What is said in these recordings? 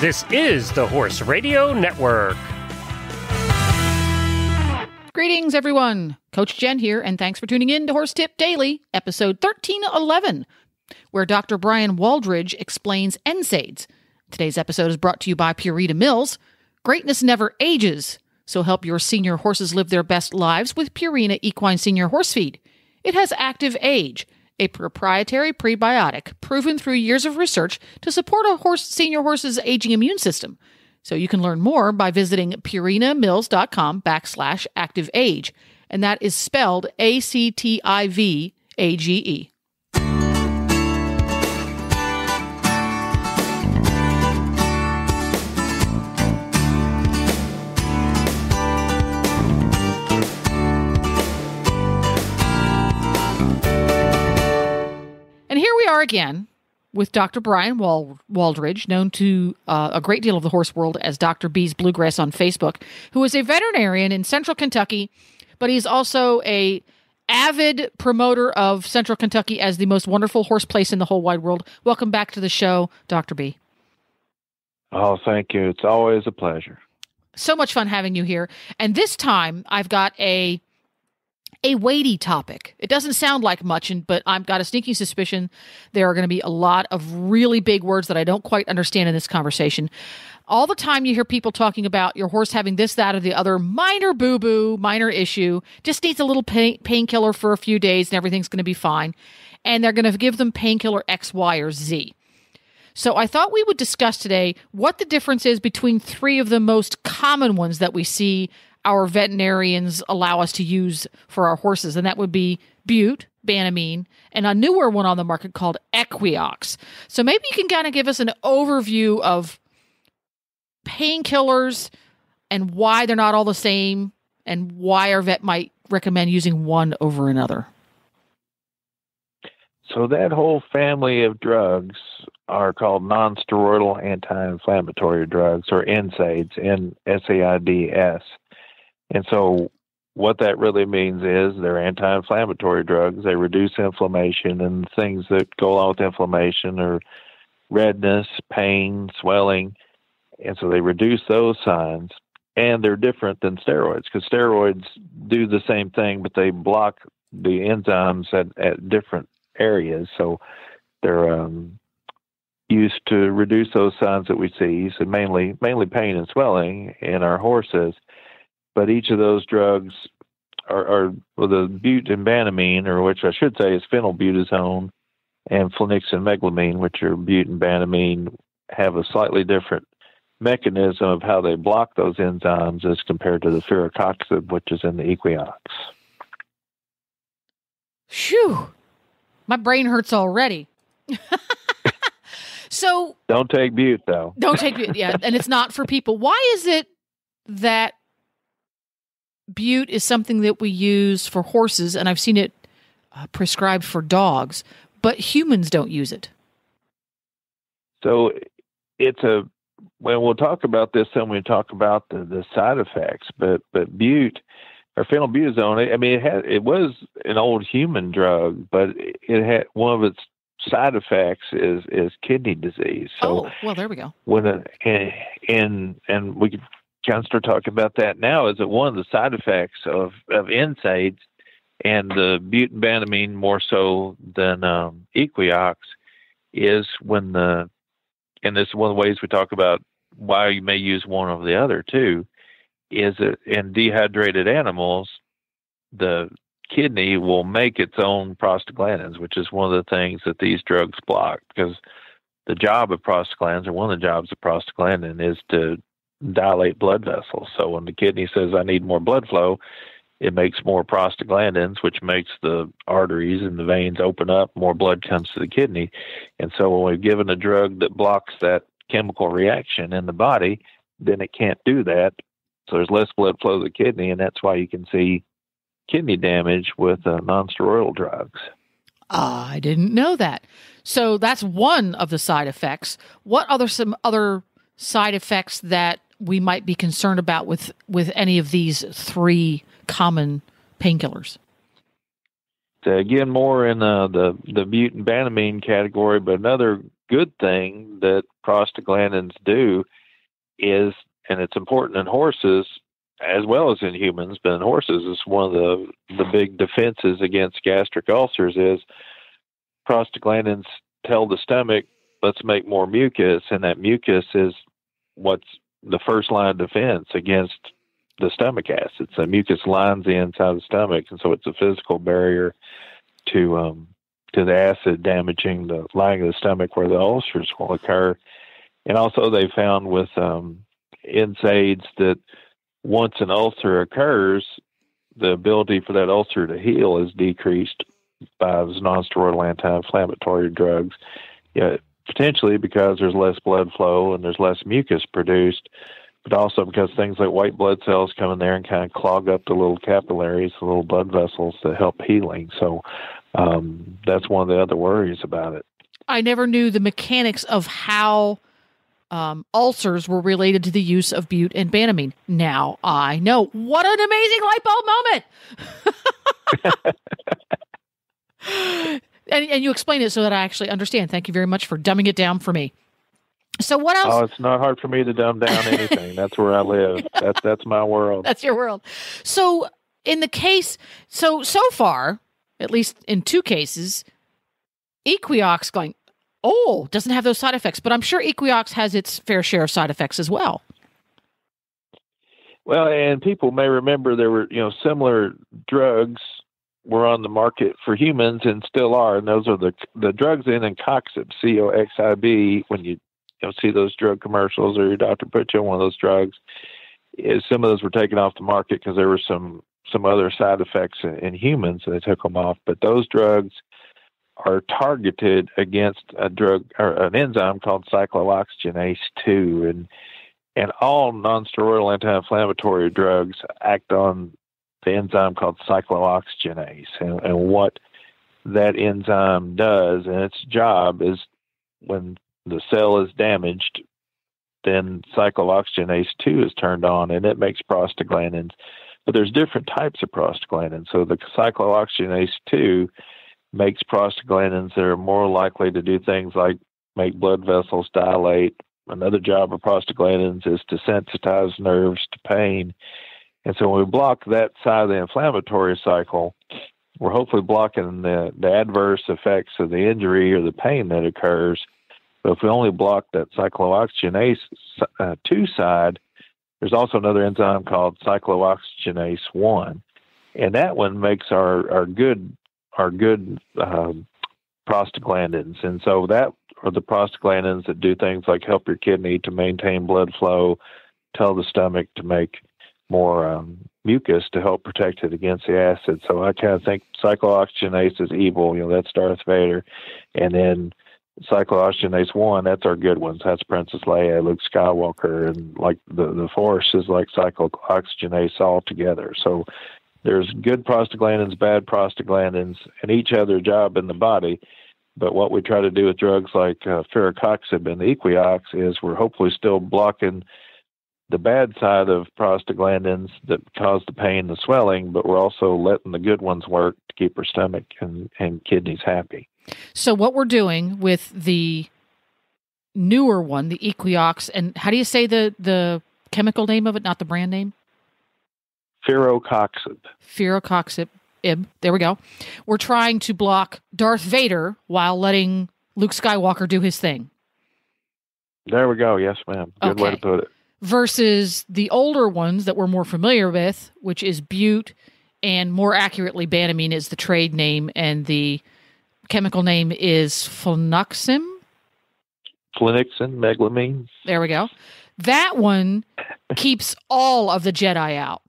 This is the Horse Radio Network. Greetings, everyone. Coach Jen here, and thanks for tuning in to Horse Tip Daily, episode 1311, where Dr. Brian Waldridge explains NSAIDs. Today's episode is brought to you by Purina Mills. Greatness never ages, so help your senior horses live their best lives with Purina Equine Senior Horse Feed. It has Active Age, a proprietary prebiotic proven through years of research to support a senior horse's aging immune system. So you can learn more by visiting purinamills.com/activeage, and that is spelled ACTIVAGE. And here we are again with Dr. Brian Waldridge, known to a great deal of the horse world as Dr. B's Bluegrass on Facebook, who is a veterinarian in Central Kentucky, but he's also a avid promoter of Central Kentucky as the most wonderful horse place in the whole wide world. Welcome back to the show, Dr. B. Oh, thank you. It's always a pleasure. So much fun having you here. And this time I've got a weighty topic. It doesn't sound like much, but I've got a sneaking suspicion there are going to be a lot of really big words that I don't quite understand in this conversation. All the time you hear people talking about your horse having this, that, or the other minor boo-boo, minor issue, just needs a little painkiller for a few days and everything's going to be fine. And they're going to give them painkiller X, Y, or Z. So I thought we would discuss today what the difference is between three of the most common ones that we see our veterinarians allow us to use for our horses, and that would be bute, Banamine, and a newer one on the market called Equiox. So maybe you can kind of give us an overview of painkillers and why they're not all the same and why our vet might recommend using one over another. So that whole family of drugs are called non-steroidal anti-inflammatory drugs, or NSAIDs, NSAIDs. And so what that really means is they're anti-inflammatory drugs. They reduce inflammation, and things that go along with inflammation are redness, pain, swelling. And so they reduce those signs, and they're different than steroids because steroids do the same thing, but they block the enzymes at different areas. So they're used to reduce those signs that we see, so mainly pain and swelling in our horses. But each of those drugs are the bute and banamine, or which I should say is phenylbutazone, and flunixin-meglumine, which are bute and banamine, have a slightly different mechanism of how they block those enzymes as compared to the ferrocoxib, which is in the Equiox. Phew! My brain hurts already. So don't take bute, though. Don't take bute, yeah, and it's not for people. Why is it that bute is something that we use for horses, and I've seen it prescribed for dogs, but humans don't use it? So when we'll talk about this when we talk about the side effects, but bute or phenylbutazone, I mean, it was an old human drug, but it had one of its side effects is kidney disease. So, well, there we go. And we could kind of start talking about that now. Is that one of the side effects of NSAIDs and the bute and banamine more so than Equiox is and this is one of the ways we talk about why you may use one over the other too, is that in dehydrated animals, the kidney will make its own prostaglandins, which is one of the things that these drugs block, because the job of prostaglandins, or one of the jobs of prostaglandin, is to dilate blood vessels. So when the kidney says, I need more blood flow, it makes more prostaglandins, which makes the arteries and the veins open up, more blood comes to the kidney. And so when we're given a drug that blocks that chemical reaction in the body, then it can't do that. So there's less blood flow to the kidney, and that's why you can see kidney damage with non-steroidal drugs. I didn't know that. So that's one of the side effects. What some other side effects that we might be concerned about with any of these three common painkillers? Again, more in the bute and banamine category, but another good thing that prostaglandins do is, and it's important in horses as well as in humans, but in horses, it's one of the big defenses against gastric ulcers is prostaglandins tell the stomach, let's make more mucus, and that mucus is what's the first line of defense against the stomach acids. The mucus lines the inside of the stomach, and so it's a physical barrier to the acid damaging the lining of the stomach where the ulcers will occur. And also they found with NSAIDs that once an ulcer occurs, the ability for that ulcer to heal is decreased by those nonsteroidal anti-inflammatory drugs, potentially because there's less blood flow and there's less mucus produced, but also because things like white blood cells come in there and kind of clog up the little capillaries, the little blood vessels that help healing. So that's one of the other worries about it. I never knew the mechanics of how ulcers were related to the use of bute and banamine. Now I know. What an amazing light bulb moment! And you explain it so that I actually understand. Thank you very much for dumbing it down for me. So what else? Oh, it's not hard for me to dumb down anything. That's where I live. That's my world. That's your world. So in the case, so far, at least in 2 cases, Equiox doesn't have those side effects, but I'm sure Equiox has its fair share of side effects as well. Well, and people may remember there were, similar drugs were on the market for humans and still are, and those are the drugs in Coxib, COXIB. When you see those drug commercials or your doctor put you on one of those drugs, some of those were taken off the market because there were some other side effects in humans, and they took them off. But those drugs are targeted against a drug or an enzyme called cyclooxygenase 2, and all nonsteroidal anti-inflammatory drugs act on the enzyme called cyclooxygenase, and what that enzyme does, and its job is when the cell is damaged, then cyclooxygenase 2 is turned on, and it makes prostaglandins. But there's different types of prostaglandins. So the cyclooxygenase 2 makes prostaglandins that are more likely to do things like make blood vessels dilate. Another job of prostaglandins is to sensitize nerves to pain. And so when we block that side of the inflammatory cycle, we're hopefully blocking the adverse effects of the injury or the pain that occurs. But if we only block that cyclooxygenase 2 side, there's also another enzyme called cyclooxygenase 1, and that one makes our good prostaglandins. And so that are the prostaglandins that do things like help your kidney to maintain blood flow, tell the stomach to make more mucus to help protect it against the acid. So I kind of think cyclooxygenase is evil. That's Darth Vader. And then cyclooxygenase 1, that's our good ones. That's Princess Leia, Luke Skywalker, and like the Force is like cyclooxygenase all together. So there's good prostaglandins, bad prostaglandins, and each have their job in the body. But what we try to do with drugs like Ferrocoxib and the Equiox is we're hopefully still blocking the bad side of prostaglandins that cause the pain, the swelling, but we're also letting the good ones work to keep our stomach and kidneys happy. So what we're doing with the newer one, the Equiox, and how do you say the chemical name of it, not the brand name? Ferrocoxib. Ferrocoxib. There we go. We're trying to block Darth Vader while letting Luke Skywalker do his thing. There we go. Yes, ma'am. Good way to put it. Versus the older ones that we're more familiar with, which is bute, and more accurately, banamine is the trade name, and the chemical name is flunixin. Flunixin, meglumine. There we go. That one keeps all of the Jedi out.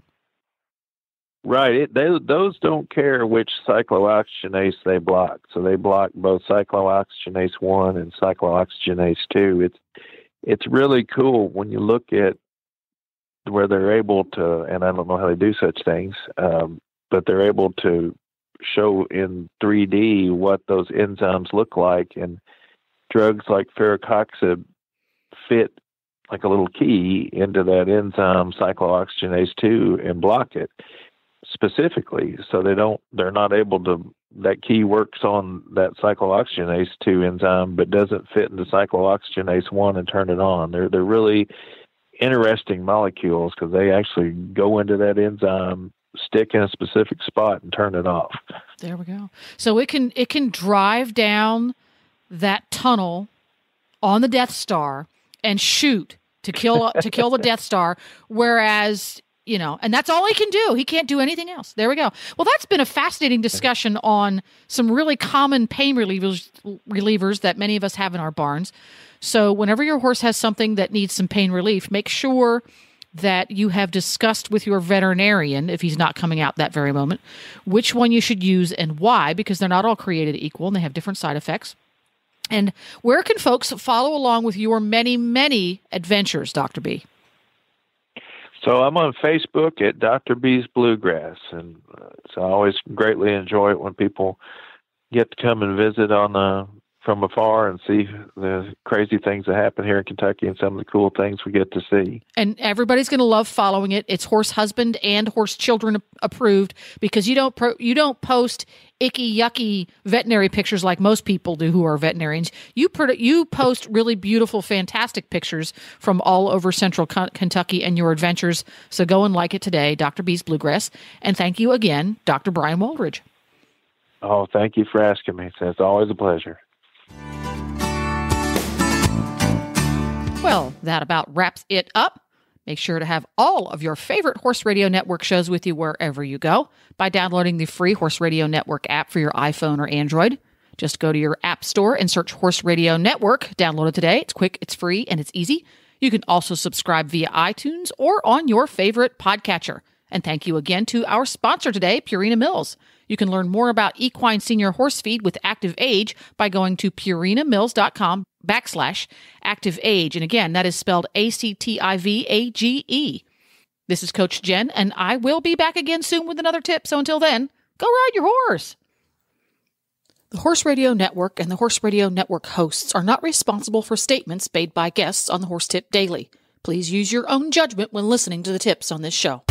Right. Those don't care which cyclooxygenase they block. So they block both cyclooxygenase 1 and cyclooxygenase 2. It's really cool when you look at where they're able to, and I don't know how they do such things, but they're able to show in 3D what those enzymes look like. And drugs like Ferrocoxib fit like a little key into that enzyme cyclooxygenase 2 and block it specifically. So they're not able to that key works on that cyclooxygenase 2 enzyme, but doesn't fit into cyclooxygenase 1 and turn it on. They're really interesting molecules because they actually go into that enzyme, stick in a specific spot, and turn it off. There we go. So it can drive down that tunnel on the Death Star and shoot to kill the Death Star, whereas, and that's all he can do. He can't do anything else. There we go. Well, that's been a fascinating discussion on some really common pain relievers that many of us have in our barns. So whenever your horse has something that needs some pain relief, make sure that you have discussed with your veterinarian, if he's not coming out that very moment, which one you should use and why, because they're not all created equal and they have different side effects. And where can folks follow along with your many, many adventures, Dr. B? So I'm on Facebook at Dr. B's Bluegrass, and so I always greatly enjoy it when people get to come and visit from afar and see the crazy things that happen here in Kentucky and some of the cool things we get to see. And everybody's going to love following it. It's horse husband and horse children approved, because you don't post icky, yucky veterinary pictures like most people do who are veterinarians. You post really beautiful, fantastic pictures from all over central Kentucky and your adventures. So go and like it today, Dr. B's Bluegrass. And thank you again, Dr. Brian Waldridge. Oh, thank you for asking me. It's always a pleasure. Well, that about wraps it up. Make sure to have all of your favorite Horse Radio Network shows with you wherever you go by downloading the free Horse Radio Network app for your iPhone or Android. Just go to your app store and search Horse Radio Network. Download it today. It's quick, it's free, and it's easy. You can also subscribe via iTunes or on your favorite podcatcher. And thank you again to our sponsor today, Purina Mills. You can learn more about equine senior horse feed with Active Age by going to purinamills.com/Active Age. And again, that is spelled ACTIVAGE. This is Coach Jen, and I will be back again soon with another tip. So until then, go ride your horse. The Horse Radio Network and the Horse Radio Network hosts are not responsible for statements made by guests on the Horse Tip Daily. Please use your own judgment when listening to the tips on this show.